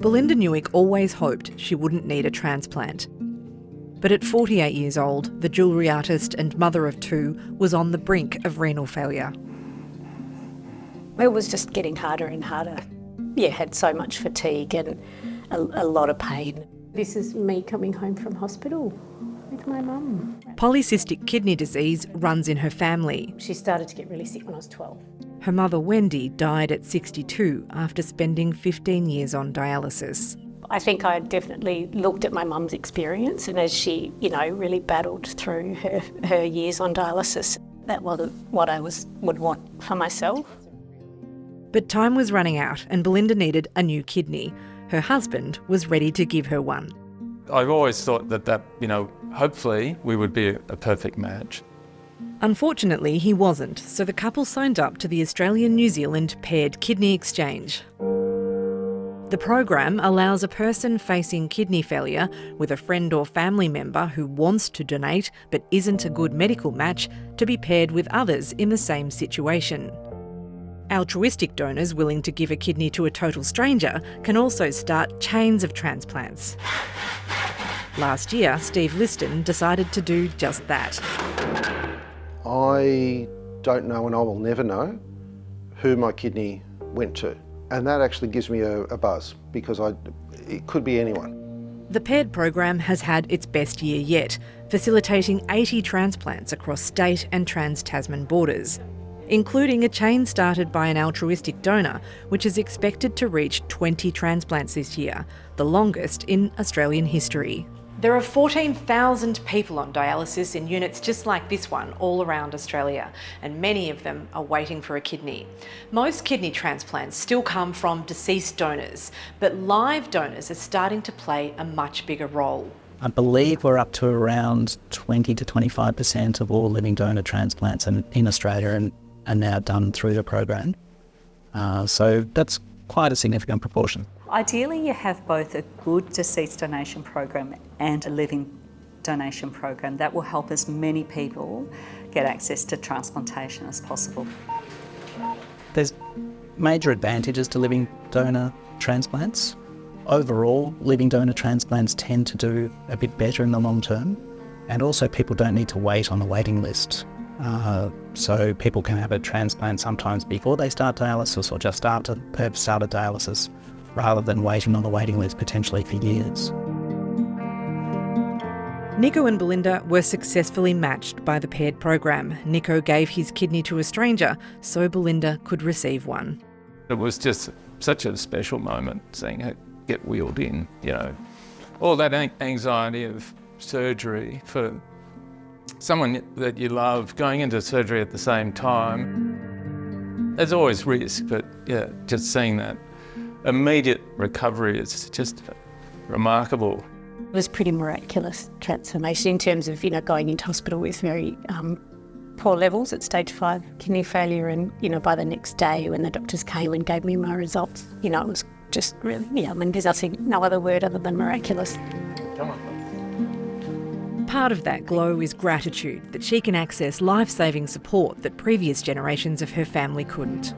Belinda Newick always hoped she wouldn't need a transplant. But at 48 years old, the jewellery artist and mother of two was on the brink of renal failure. It was just getting harder and harder. Yeah, had so much fatigue and a lot of pain. This is me coming home from hospital with my mum. Polycystic kidney disease runs in her family. She started to get really sick when I was 12. Her mother Wendy died at 62 after spending 15 years on dialysis. I think I definitely looked at my mum's experience, and as she, really battled through her years on dialysis, that wasn't what I would want for myself. But time was running out and Belinda needed a new kidney. Her husband was ready to give her one. I've always thought that hopefully we would be a perfect match. Unfortunately, he wasn't, so the couple signed up to the Australian-New Zealand Paired Kidney Exchange. The program allows a person facing kidney failure with a friend or family member who wants to donate but isn't a good medical match to be paired with others in the same situation. Altruistic donors willing to give a kidney to a total stranger can also start chains of transplants. Last year, Steve Liston decided to do just that. I don't know, and I will never know, who my kidney went to. And that actually gives me a buzz, because it could be anyone. The paired program has had its best year yet, facilitating 80 transplants across state and trans-Tasman borders, including a chain started by an altruistic donor, which is expected to reach 20 transplants this year, the longest in Australian history. There are 14,000 people on dialysis in units just like this one all around Australia, and many of them are waiting for a kidney. Most kidney transplants still come from deceased donors, but live donors are starting to play a much bigger role. I believe we're up to around 20 to 25% of all living donor transplants in Australia and are now done through the program. So that's quite a significant proportion. Ideally, you have both a good deceased donation program and a living donation program that will help as many people get access to transplantation as possible. There's major advantages to living donor transplants. Overall, living donor transplants tend to do a bit better in the long term, and also people don't need to wait on the waiting list. So people can have a transplant sometimes before they start dialysis or just after they've started dialysis, rather than waiting on the waiting list potentially for years. Nico and Belinda were successfully matched by the paired program. Nico gave his kidney to a stranger so Belinda could receive one. It was just such a special moment seeing her get wheeled in, All that anxiety of surgery for someone that you love, going into surgery at the same time. There's always risk, but just seeing that immediate recovery is just remarkable. It was pretty miraculous transformation in terms of, going into hospital with very poor levels at stage 5 kidney failure, and, by the next day when the doctors came and gave me my results, it was just really, there's no other word other than miraculous. Come on. Part of that glow is gratitude that she can access life-saving support that previous generations of her family couldn't.